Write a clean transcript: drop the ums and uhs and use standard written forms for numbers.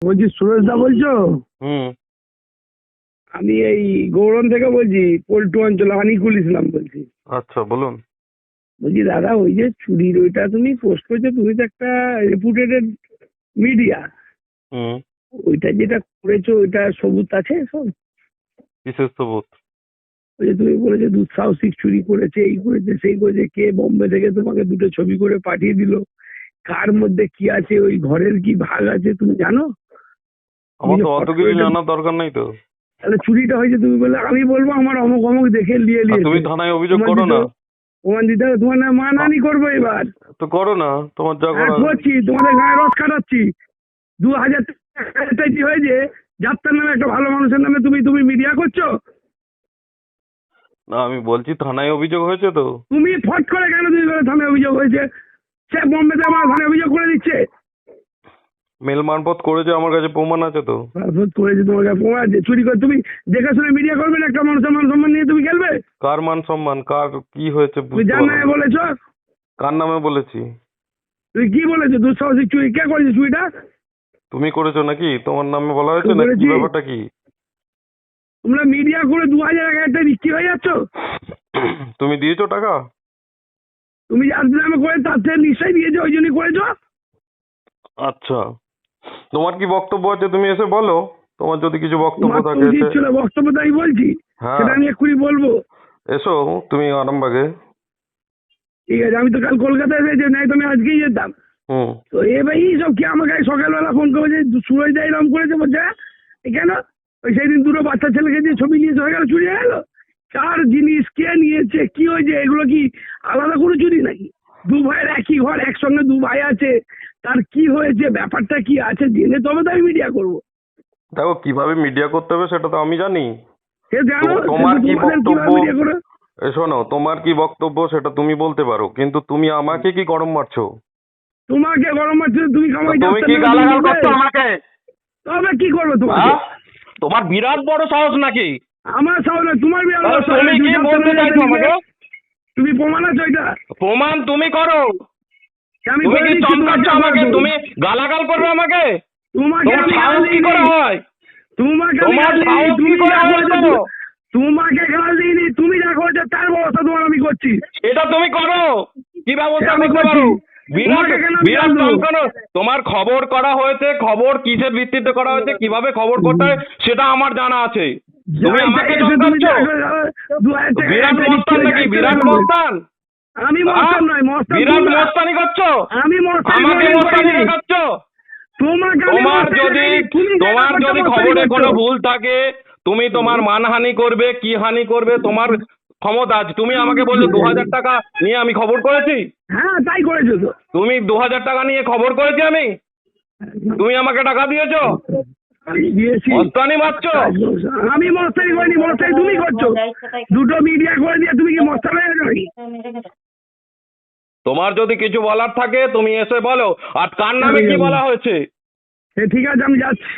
বলছি সুরেশ দা বলছো? হুম। আমি এই গৌরন থেকে বলছি, পল্টু অঞ্চল আনিকুল ইসলাম বলছি। আচ্ছা বলুন। বলছি দাদা, ওই যে চুরির ওইটা তুমি পোস্ট করেছো, তুমি তো একটা রেপুটেড মিডিয়া, হুম। ওইটা যেটা করেছো ওইটা সবুত আছে সব? কিসের সবুত? ওই যে তুমি বলেছো দুঃসাহসিক চুরি করেছে, এই করেছে সেই করেছে, কে বোম্বে থেকে তোমাকে দুটো ছবি করে পাঠিয়ে দিল, কার মধ্যে কি আছে, ওই ঘরের কি ভাগ আছে তুমি জানো? তুমি আমার যে তো অত ফটো কিছু এটা, জানার দরকার নেই তো। তাহলে চুরিটা হয়েছে তুমি বলে আমি বলবো আমার অমুক অমুক দেখে নিয়ে আর তুমি নিয়েছে? থানায় অভিযোগ তোমার করো দিতে না। প্রমাণ দিতে হবে, তোমার না মানহানি করবো এবার। তো করো না, তোমার যা হ্যাঁ করার। করছি, তোমাদের গায়ে রস কাটাচ্ছি। 2000 টাকা কি হয়েছে? যাত্রার নামে একটা ভালো মানুষের নামে তুমি তুমি মিডিয়া করছো। না, আমি বলছি থানায় অভিযোগ হয়েছে তো। তুমি ফট করে কেন তুমি বলে থানায় অভিযোগ হয়েছে? সে বোম্বেতে আমার থানায় অভিযোগ করে দিচ্ছে। মেল মারফত করেছে, আমার কাছে প্রমাণ আছে তো। পাসপোর্ট করেছে, তোমার কাছে প্রমাণ আছে, চুরি করে তুমি দেখে শুনে মিডিয়া করবে না? একটা মানুষের মান সম্মান নিয়ে তুমি খেলবে? কার মান সম্মান, কার কি হয়েছে তুমি বুঝতে যার পারো নামে না। বলেছো। কার নামে বলেছি? তুমি কি বলেছো? দুঃসাহসিক চুরি কে করেছে চুরিটা? তুমি করেছো নাকি? তোমার নামে বলা হয়েছে আমি না, কি করেছি? ব্যাপারটা কি? তোমরা মিডিয়া করে 2000 টাকা বিক্রি হয়ে যাচ্ছ। তুমি দিয়েছো টাকা? তুমি যার নামে করে তার থেকে নিশ্চয়ই দিয়েছো, ওই জন্যই করেছো। আচ্ছা, তোমার কি বক্তব্য আছে তুমি এসে বলো। তোমার যদি কিছু বক্তব্য তোমার তো থাকে উচিত এসে। ছিল, বক্তব্যটা আমি বলছি, হ্যাঁ, সেটা আমি এক্ষুনি বলবো। এসো তুমি আরামবাগে। ঠিক আছে, আমি তো কাল কলকাতায় এসেছি, নাই তো আমি আজকেই যেতাম। হুম। তো এবার সব কি আমাকে সকালবেলা ফোন করে যে সুরজ দা এরকম করেছে, বলছে হ্যাঁ, কেন? ওই সেই দিন দুটো বাচ্চা ছেলেকে দিয়ে ছবি নিয়ে চলে গেল, চুরি হয়ে গেল। কার জিনিস কে নিয়েছে, কি হয়েছে, এগুলো কি আলাদা করে চুরি নাকি? দু ভাইয়ের একই ঘর, একসঙ্গে দু ভাই আছে, তার কি হয়েছে, ব্যাপারটা কি আছে জেনে তবে তো আমি মিডিয়া করবো। দেখো, কিভাবে মিডিয়া করতে হবে সেটা তো আমি জানি। সে জানো, তোমার কিন্তু কি তোমাদের বক্তব্য? কিভাবে মিডিয়া করো? শোনো, তোমার কি বক্তব্য সেটা তুমি বলতে পারো, কিন্তু তুমি আমাকে কি গরম মারছো? তোমাকে গরম মারছে, তুমি তা কামাই তুমি যাচ্ছেন কি না, তুমি গালাগাল বলবে করছো আমাকে? তবে কি করবে তোমাকে? হ্যাঁ? তোমার বিরাট বড় সাহস নাকি? আমার সামনে তোমার বিয়ে তাহলে তুমি কি বলতে চাইছো আমাকে? তুমি প্রমাণ আছো এটা? প্রমাণ তুমি করো। আমি তুমি করে কি দিচ্ছি, তোমাকে চমকাচ্ছ আমাকে? আমার তুমি গালাগাল করবে আমাকে? তোমাকে তোমার আমি গাল সাহস কি দিইনি। করে হয়? তোমাকে আমি তোমার গাল দিইনি, সাহস কি তুমি করে যা হয় করেছো বলো? তোমাকে গাল দিইনি, তুমি যা করেছো তার ব্যবস্থা তোমার আমি করছি। এটা তুমি করো। কি ব্যবস্থা আমি করতে করছি। পারো? বিরাট তোমাকে কেন আমি গাল বিরাট দেবো? চমকানো। তোমার খবর করা হয়েছে, খবর কিসের ভিত্তিতে করা হয়েছে, কিভাবে খবর করতে হয় সেটা আমার জানা আছে। তুমি আমাকে এসে তুমি চমকাচ্ছ? যা করে 2000 টাকা বিরাট একটা বিক্রি মস্তান হয়ে নাকি? যায়, বিরাট চলে যাবে। মস্তান? আমি হ্যাঁ? মস্তান নয়, মস্তান বিরাট তোমরা। মস্তানি করছো? আমি মস্তানি আমাকে কোনোদিন মস্তানি করিনি। দেখাচ্ছ? তোমাকে আমি তোমার মস্তানি যদি দেখাইনি, তুমি যা তোমার করছো যদি মস্তানি খবরে করছো। কোনো ভুল থাকে, তুমি তোমার মানহানি করবে, কি হানি করবে, তোমার ক্ষমতা আছে। তুমি আমাকে বলছো 2000 টাকা নিয়ে আমি খবর করেছি? হ্যাঁ তাই করেছো তো। তুমি 2000 টাকা নিয়ে খবর করেছি আমি? তুমি আমাকে টাকা দিয়েছো? আমি দিয়েছি। মস্তানি মারছো? আমি মস্তানি করিনি, মস্তানি তুমি করছো। দুটো মিডিয়া করে দিয়ে তুমি কি মস্তানি হয়ে যাবে? তোমার যদি কিছু বলার থাকে তুমি এসে বলো। আর কার নামে কি বলা হয়েছে? ঠিক আছে, আমি যাচ্ছি।